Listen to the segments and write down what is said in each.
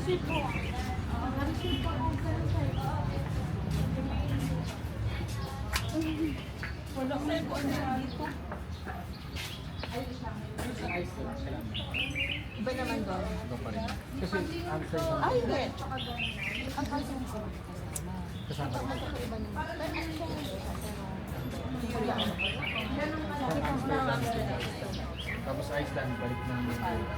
Na-receive po. Na-receive po ang sir. Wala ko na po dito. Iba naman ba? Iba pa rin. Kasi ang size ng Ay, hindi. Ang kalsong ko. kasama rin. Iba naman. Tapos Iceland, balik ng Paris.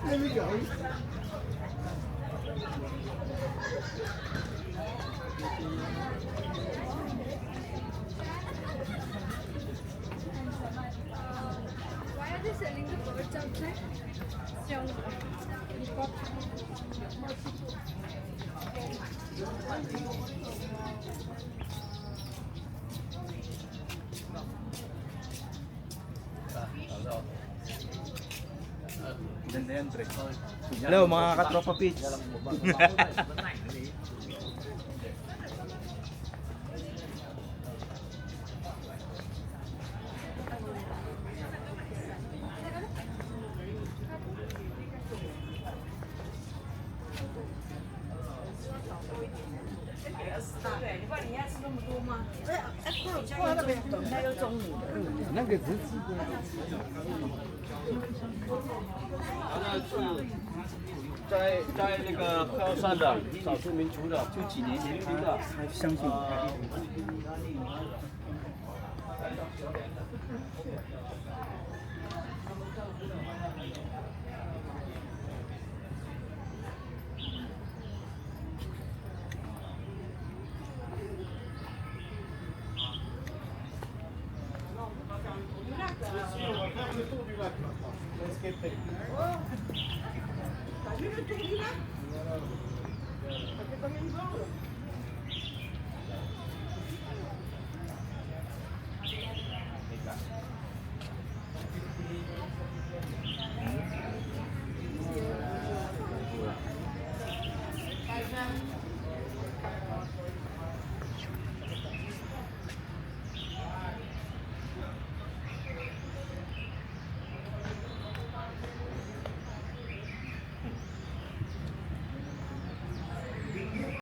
There we go. Why are they selling the birds outside? Hello mga katropa pitch.在那个快要山的少数民族的，就几年前的，相信Ano